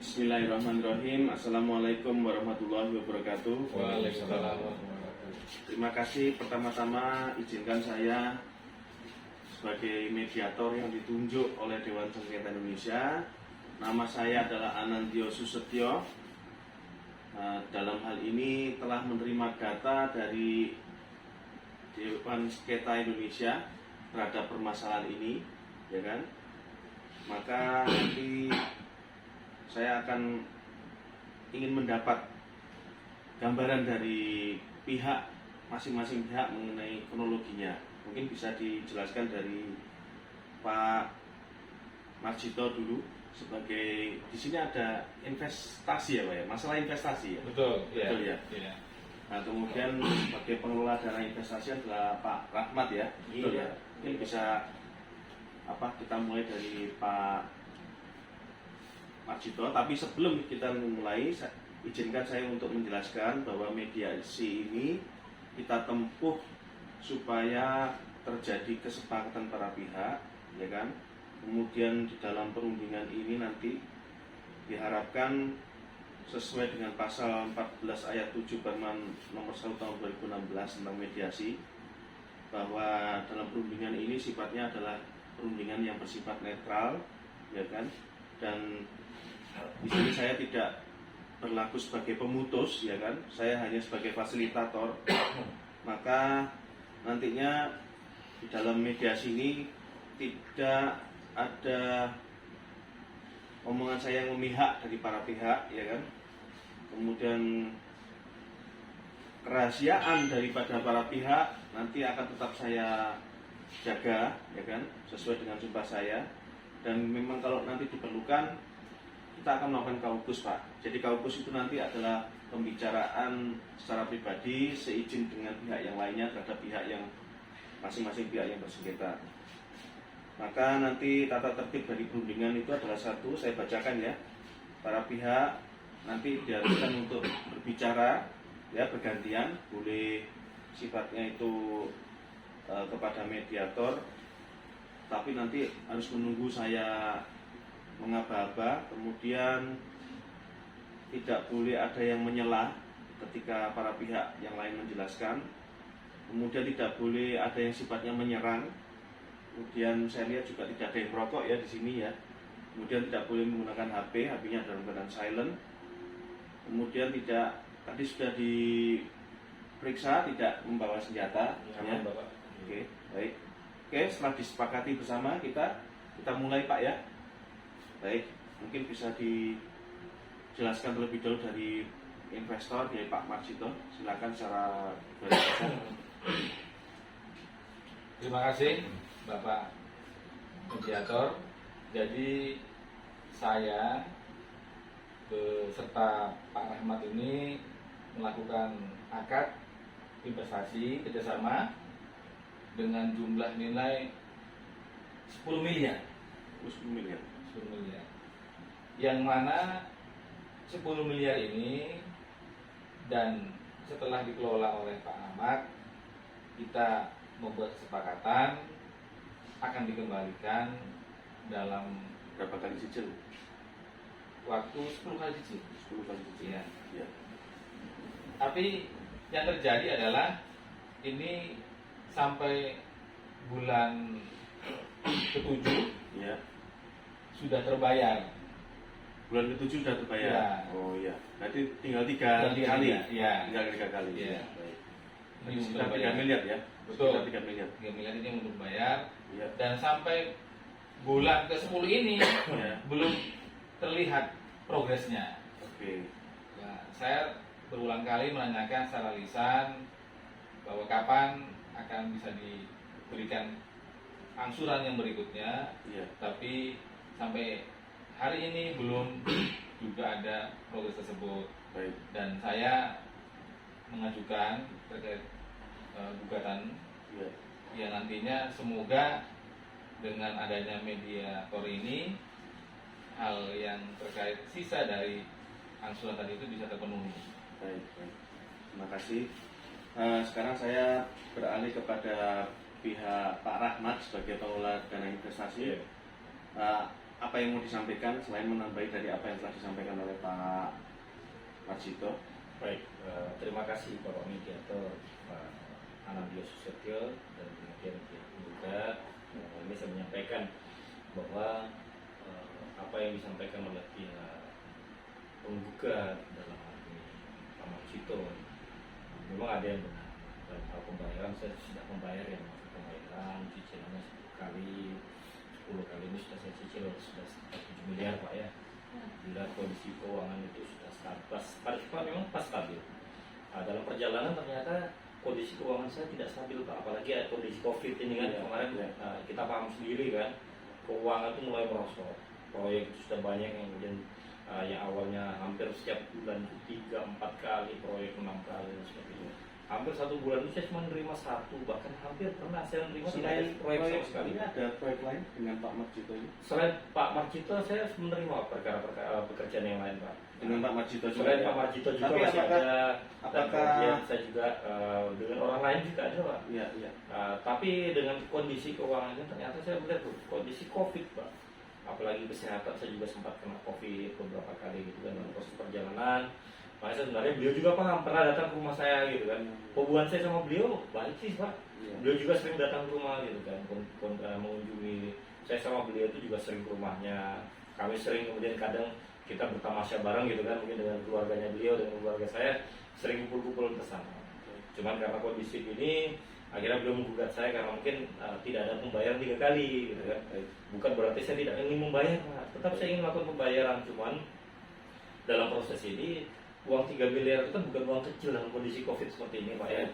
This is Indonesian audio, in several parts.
Bismillahirrahmanirrahim. Assalamualaikum warahmatullahi wabarakatuh. Waalaikumsalam warahmatullahi wabarakatuh. Terima kasih. Pertama-tama izinkan saya sebagai mediator yang ditunjuk oleh Dewan Sengketa Indonesia. Nama saya adalah Anantio Susetyo. Dalam hal ini telah menerima data dari Dewan Sengketa Indonesia terhadap permasalahan ini, ya kan? Maka nanti saya akan ingin mendapat gambaran dari pihak masing-masing pihak mengenai kronologinya. Mungkin bisa dijelaskan dari Pak Marjito dulu, sebagai di sini ada investasi ya Pak ya, masalah investasi ya. Betul, betul ya. Ya. Nah kemudian sebagai pengelola dana investasi adalah Pak Rahmat ya, betul ya. Mungkin bisa kita mulai dari Pak Marjito, tapi sebelum kita mulai, izinkan saya untuk menjelaskan bahwa mediasi ini kita tempuh supaya terjadi kesepakatan para pihak, ya kan? Kemudian di dalam perundingan ini nanti diharapkan sesuai dengan pasal 14 ayat 7 Permen nomor 1 tahun 2016 tentang mediasi, bahwa dalam perundingan ini sifatnya adalah perundingan yang bersifat netral, ya kan? Dan di sini saya tidak berlaku sebagai pemutus, ya kan? Saya hanya sebagai fasilitator. Maka nantinya di dalam mediasi ini tidak ada omongan saya yang memihak dari para pihak, ya kan? Kemudian kerahasiaan daripada para pihak nanti akan tetap saya jaga, ya kan? Sesuai dengan sumpah saya. Dan memang kalau nanti diperlukan, kita akan melakukan kaupus Pak. Jadi kaupus itu nanti adalah pembicaraan secara pribadi seizin dengan pihak yang lainnya terhadap pihak yang masing-masing pihak yang bersengketa. Maka nanti tata tertib dari perundingan itu adalah satu, saya bacakan ya. Para pihak nanti diharuskan untuk berbicara ya bergantian, boleh sifatnya itu kepada mediator, tapi nanti harus menunggu saya mengaba-aba. Kemudian tidak boleh ada yang menyela ketika para pihak yang lain menjelaskan. Kemudian tidak boleh ada yang sifatnya menyerang. Kemudian saya lihat juga tidak ada yang merokok ya di sini ya. Kemudian tidak boleh menggunakan HP, HP-nya dalam keadaan silent. Kemudian tidak, tadi sudah diperiksa tidak membawa senjata ya. Oke, baik. Oke, setelah disepakati bersama kita mulai Pak ya. Baik, mungkin bisa dijelaskan terlebih dahulu dari investor, dari Pak Marjito. Silakan secara berbeda. Terima kasih Bapak mediator. Jadi saya beserta Pak Rahmat ini melakukan akad investasi kerjasama dengan jumlah nilai 10 miliar. 10 miliar. 10 miliar. Yang mana 10 miliar ini, dan setelah dikelola oleh Pak Ahmad, kita membuat kesepakatan akan dikembalikan dalam Berapa kali cicil? waktu 10 kali cicil. 10 kali cicil. Ya. Ya. Tapi yang terjadi adalah ini sampai bulan ke-7 Ya. sudah terbayar. Bulan ke-7 sudah terbayar. Ya. Oh iya. Berarti tinggal 3 kali. Ya. Tinggal 3 kali. Ya. Baik. Ini Sekitar belum 3 miliar ya. Betul. Sekitar 3 miliar. 3 miliar ini untuk bayar. Ya. Dan sampai bulan ke-10 ini Ya. belum terlihat progresnya. Oke. Nah, saya berulang kali menanyakan secara lisan bahwa kapan akan bisa diberikan angsuran yang berikutnya, Ya. tapi sampai hari ini belum juga ada progres tersebut. Baik. Dan saya mengajukan terkait gugatan Ya. yang nantinya semoga dengan adanya mediator ini hal yang terkait sisa dari angsuran tadi itu bisa terpenuhi. Baik. Terima kasih. Sekarang saya beralih kepada pihak Pak Rahmat sebagai pengelola dana investasi. apa yang mau disampaikan selain menambahi dari apa yang telah disampaikan oleh Pak Marjito? Baik, terima kasih Bapak Mediator, Pak Anandio Susetio, dan kemudian pihak penggugat. Ini saya menyampaikan bahwa apa yang disampaikan oleh pihak penggugat dalam hal ini Pak Marjito memang ada yang benar. Dalam hal pembayaran saya sudah membayar yang masuk pembayaran, cicilannya 10 kali, 10 kali ini sudah saya cicil sudah sekitar 7 miliar Pak ya. Bila kondisi keuangan itu sudah memang pas stabil. Nah, dalam perjalanan ternyata kondisi keuangan saya tidak stabil Pak, apalagi ada kondisi COVID ini kan kemarin kita paham sendiri kan, keuangan itu mulai merosot. Proyek itu sudah banyak yang kemudian yang awalnya hampir setiap bulan itu 3-4 kali proyek, 6 kali dan sebagainya. Hampir 1 bulan itu saya cuma menerima 1, bahkan hampir pernah saya menerima tidak ada proyek sama sekali. Ini ada proyek lain dengan Pak Marjito ini? Selain Pak Marjito saya menerima perkara-perkara pekerjaan yang lain Pak. Dengan Pak Marjito juga? Selain Pak Marjito juga tapi masih ada. Dan apakah kemudian saya juga dengan orang lain juga ada Pak. Iya, iya. Tapi dengan kondisi keuangannya ternyata saya melihat kondisi COVID Pak. Apalagi kesehatan saya juga sempat kena COVID beberapa kali gitu kan dalam proses perjalanan. Makanya sebenarnya beliau juga paham, pernah datang ke rumah saya gitu kan. Hubungan saya sama beliau baik sih Pak. Iya. Beliau juga sering datang ke rumah gitu kan, mengunjungi. Saya sama beliau itu juga sering ke rumahnya. Kami sering kemudian kadang kita bertamasya bareng gitu kan, mungkin dengan keluarganya beliau dan keluarga saya sering kumpul-kumpul ke sana. Cuman karena kondisi ini akhirnya beliau menggugat saya karena mungkin tidak ada pembayaran 3 kali gitu kan. Bukan berarti saya tidak ingin membayar Pak, tetap saya ingin melakukan pembayaran, cuman dalam proses ini uang 3 miliar itu kan bukan uang kecil dalam kondisi COVID seperti ini Pak ya.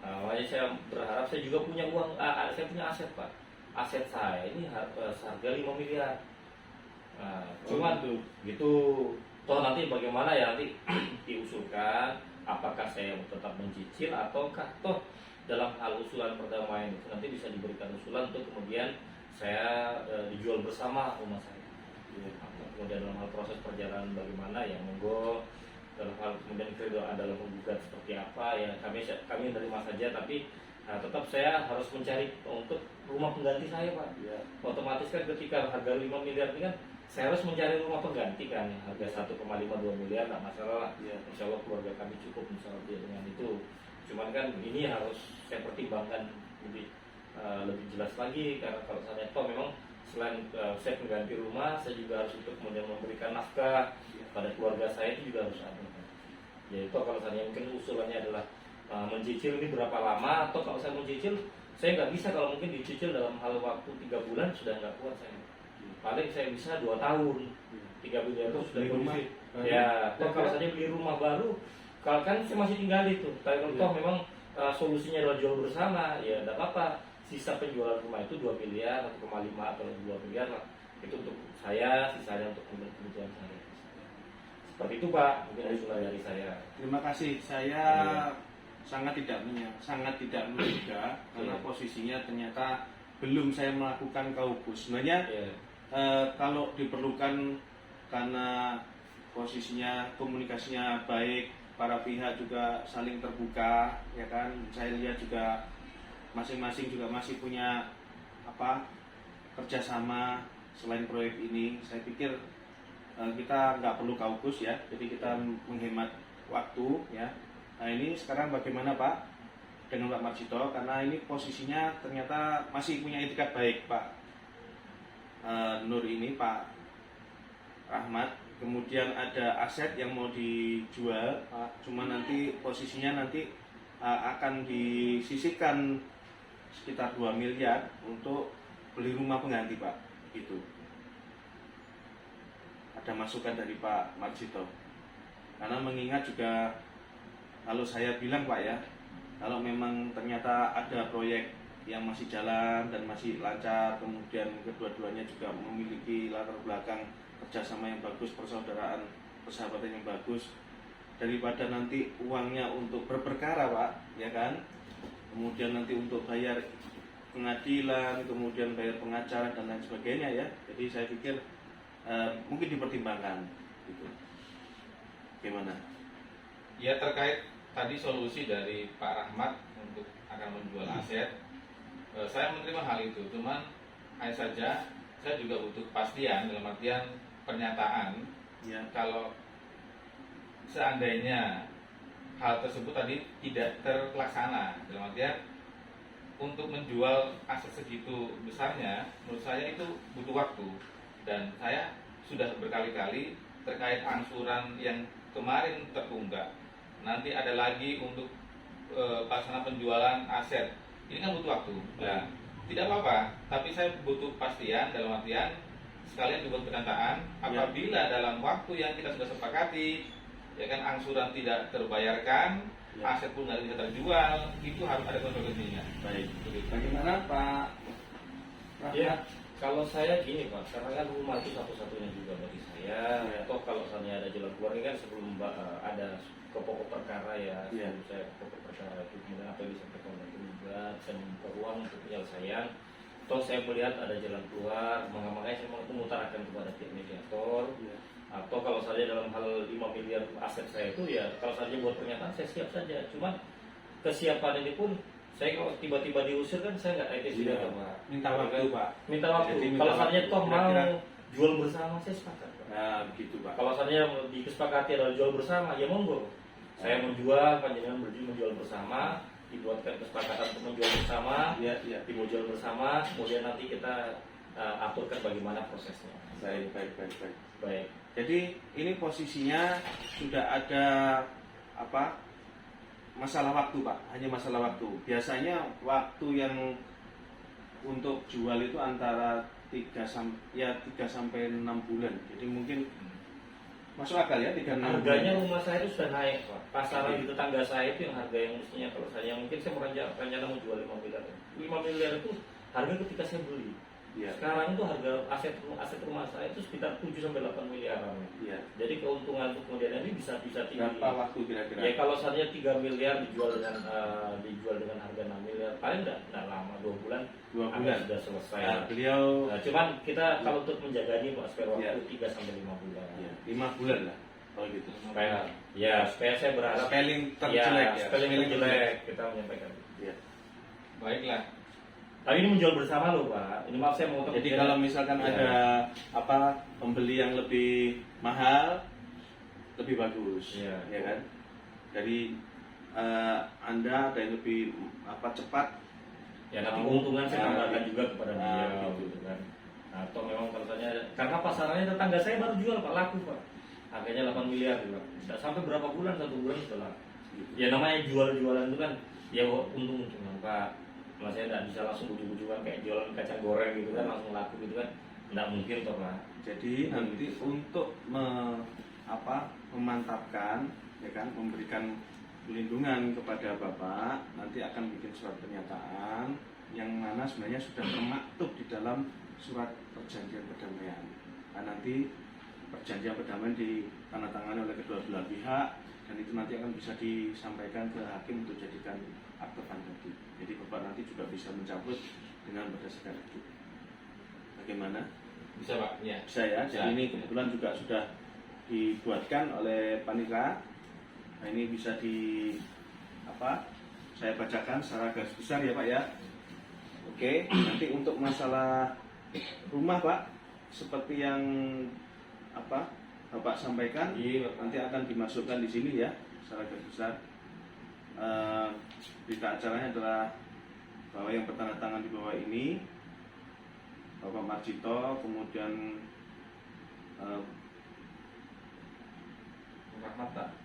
Makanya saya berharap saya juga punya uang, saya punya aset Pak. Aset saya ini harga 5 miliar. Cuman gitu, toh nanti bagaimana ya nanti diusulkan, apakah saya tetap mencicil ataukah toh dalam hal usulan perdamaian itu nanti bisa diberikan usulan untuk kemudian saya dijual bersama rumah saya. Kemudian dalam hal proses perjalanan bagaimana ya monggo, dalam hal kemudian kredo adalah menggugat seperti apa ya kami menerima saja, tapi tetap saya harus mencari untuk rumah pengganti saya Pak. Ya. Otomatis kan ketika harga 5 miliar ini kan saya harus mencari rumah pengganti kan, harga 1,5-2 miliar nggak masalah lah. Ya. Insya Allah keluarga kami cukup misalnya dengan itu. Cuman kan ini harus saya pertimbangkan lebih jelas lagi, karena kalau saya toh memang selain saya mengganti rumah, saya juga harus untuk kemudian memberikan nafkah pada keluarga saya itu juga harus ada. Yaitu kalau saya mungkin usulannya adalah mencicil ini berapa lama, atau kalau saya mencicil saya nggak bisa, kalau mungkin dicicil dalam hal waktu 3 bulan sudah nggak kuat saya. Paling saya bisa 2 tahun, 3 miliar itu sudah beli rumah. Ya, toh kalau saya beli rumah baru, kalau kan saya masih tinggal itu. Tapi kalau toh memang solusinya adalah jual bersama, ya tidak apa-apa. Sisa penjualan rumah itu 2 miliar, 1,5 atau 2 miliar lah. Itu untuk saya, sisanya untuk kebutuhan saya. Seperti itu Pak, mungkin usulan dari saya. Terima kasih. Saya sangat tidak menduga karena posisinya ternyata belum saya melakukan kaukus. Sebenarnya kalau diperlukan karena posisinya komunikasinya baik, para pihak juga saling terbuka, ya kan. Saya lihat juga masing-masing juga masih punya kerjasama selain proyek ini. Saya pikir kita nggak perlu kaukus ya, jadi kita menghemat waktu ya. Nah ini sekarang bagaimana Pak dengan Pak Marjito, karena ini posisinya ternyata masih punya etikat baik Pak Nur ini, Pak Rahmat. Kemudian ada aset yang mau dijual Pak, cuma nanti posisinya nanti akan disisihkan sekitar 2 miliar untuk beli rumah pengganti Pak, gitu. Ada masukan dari Pak Marjito, karena mengingat juga kalau saya bilang Pak ya, kalau memang ternyata ada proyek yang masih jalan dan masih lancar, kemudian kedua-duanya juga memiliki latar belakang kerjasama yang bagus, persaudaraan, persahabatan yang bagus, daripada nanti uangnya untuk berperkara Pak, ya kan, kemudian nanti untuk bayar pengadilan, kemudian bayar pengacara dan lain sebagainya ya. Jadi saya pikir mungkin dipertimbangkan gitu. Gimana? Ya, terkait tadi solusi dari Pak Rahmat untuk akan menjual aset, saya menerima hal itu. Cuman hanya saja saya juga butuh kepastian dalam artian pernyataan Ya. kalau seandainya hal tersebut tadi tidak terlaksana, dalam artian untuk menjual aset segitu besarnya, menurut saya itu butuh waktu. Dan saya sudah berkali-kali terkait angsuran yang kemarin tertunggak. Nanti ada lagi untuk pelaksanaan penjualan aset. Ini kan butuh waktu. Nah, tidak apa-apa, tapi saya butuh kepastian dalam artian sekalian dibuat pernyataan apabila dalam waktu yang kita sudah sepakati, ya kan, angsuran tidak terbayarkan, aset pun nggak bisa terjual, itu harus ada konsekuensinya. Baik. Bagaimana Pak? Ya, kalau saya gini Pak, karena kan rumah itu satu-satunya juga bagi saya. Atau kalau misalnya ada jalan keluar ini kan sebelum ada ke pokok perkara ya, sebelum saya ke pokok perkara itu kemudian apa yang disampaikan oleh tergugat, saya membuka ruang untuk penyelesaian. Toh saya melihat ada jalan keluar, makanya saya mau mengutarakan kepada pihak mediator. Atau kalau saja dalam hal 5 miliar aset saya itu ya kalau saja buat pernyataan saya siap saja. Cuman kesiapan ini pun saya kalau tiba-tiba diusir kan saya nggak etis juga Pak. Minta waktu Pak. Minta waktu. Jadi Kalau saja toh mau kira-kira jual bersama saya sepakat Pak. Nah, begitu Pak. Kalau saja disepakati adalah jual bersama ya monggo. Saya menjual, panjenengan menjual bersama, dibuatkan kesepakatan untuk menjual bersama, dibuat jual bersama, kemudian nanti kita aturkan bagaimana prosesnya. Baik. Jadi ini posisinya sudah ada apa? Masalah waktu Pak, hanya masalah waktu. Biasanya waktu yang untuk jual itu antara 3 sampai 6 bulan. Jadi mungkin masuk akal ya 3-6 bulan. Harganya rumah saya itu sudah naik Pak. Pasaran di tetangga saya itu yang harga yang mestinya kalau saya mungkin saya rencana mau jual 5 miliar. 5 miliar itu harga ketika saya beli. Sekarang itu harga aset rumah saya itu sekitar 7 sampai 8 miliaran. Jadi keuntungan untuk kemudian ini bisa tinggi. Berapa waktu kira-kira? Ya kalau saja 3 miliar dijual dengan harga 6 miliar paling enggak lama 2 bulan sudah selesai. Beliau cuman kita kalau untuk menjaga ini Pak spare waktu 3 sampai 5 bulan. 5 bulan lah. Kalau gitu. Supaya saya berharap spelling terjelek spelling terjelek kita menyampaikan. Baiklah. Tapi ini menjual bersama loh Pak. Ini maaf saya mau. Jadi kalau misalkan ada pembeli yang lebih mahal, lebih bagus, ya kan? Dari Anda ada yang lebih cepat. Ya nanti keuntungan saya tambahkan juga kepada dia gitu kan. Atau memang kalau misalnya karena pasarannya tetangga saya baru jual Pak, laku Pak. Harganya 8 miliar juga. Tidak sampai berapa bulan, 1 bulan setelah. Ya namanya jualan itu kan ya untung-untungan Pak. Kalau saya tidak bisa langsung ujung-ujungan kayak jualan kacang goreng gitu kan langsung laku gitu kan, tidak mungkin toh Pak. Jadi nanti untuk memantapkan, ya kan, memberikan pelindungan kepada Bapak, nanti akan bikin surat pernyataan yang mana sebenarnya sudah termaktub di dalam surat perjanjian perdamaian. Nah, nanti perjanjian perdamaian ditandatangani oleh kedua belah pihak dan itu nanti akan bisa disampaikan ke hakim untuk jadikan akte fantasi. Jadi Bapak nanti juga bisa mencabut dengan berdasarkan itu. Bagaimana? Bisa Pak? Ya. Bisa ya. Jadi ini kebetulan juga sudah dibuatkan oleh Panitra. Nah ini bisa saya bacakan secara garis besar ya Pak ya. Oke. Nanti untuk masalah rumah Pak, seperti yang Bapak sampaikan, nanti akan dimasukkan di sini ya secara garis besar. Berita acaranya adalah bahwa yang bertanda tangan di bawah ini Bapak Marjito, kemudian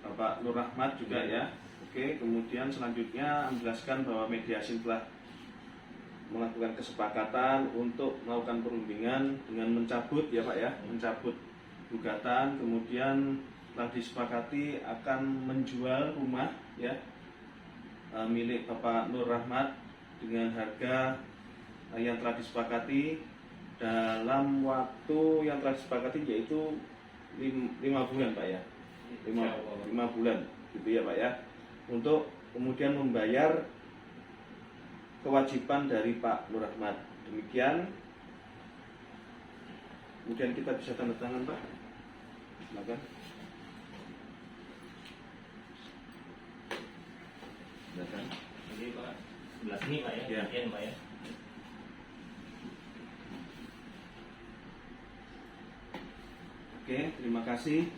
Bapak Nur Rahmat juga ya. Oke, kemudian selanjutnya menjelaskan bahwa mediasi telah melakukan kesepakatan untuk melakukan perundingan dengan mencabut ya Pak ya, mencabut gugatan, kemudian telah disepakati akan menjual rumah ya milik Bapak Nur Rahmat dengan harga yang telah disepakati dalam waktu yang telah disepakati yaitu 5 bulan Pak ya, 5 bulan gitu ya Pak ya, untuk kemudian membayar kewajiban dari Pak Nur Rahmat. Demikian, kemudian kita bisa tanda tangan Pak, silakan. Jadi Pak, sebelah sini Pak ya, Pak ya. Oke, terima kasih.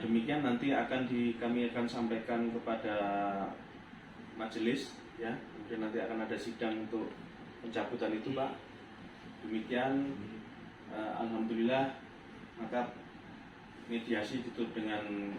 Demikian nanti kami akan sampaikan kepada majelis, ya. Kemudian nanti akan ada sidang untuk pencabutan itu, Pak. Demikian, alhamdulillah, maka mediasi ditutup dengan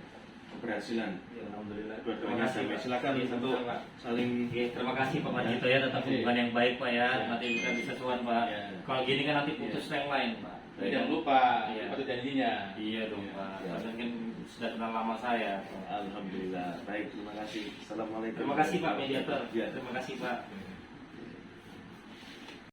keberhasilan. Ya, alhamdulillah. Dua-duanya Terima kasih, damai. Pak. Silakan Iya, untuk sama-sama, Pak. saling. Oke, terima kasih Pak Majito ya, tetap hubungan yang baik Pak ya. Ya. Nanti kita bisa sowan Pak. Ya. Kalau gini kan nanti putus yang lain Pak. Tapi jangan lupa Iya. pada janjinya. Iya dong Iya. Pak. Ya. Padahal kan sudah kenal lama saya. Alhamdulillah. Baik, terima kasih. Assalamualaikum. Terima kasih Pak Mediator. Ya. Terima kasih Pak.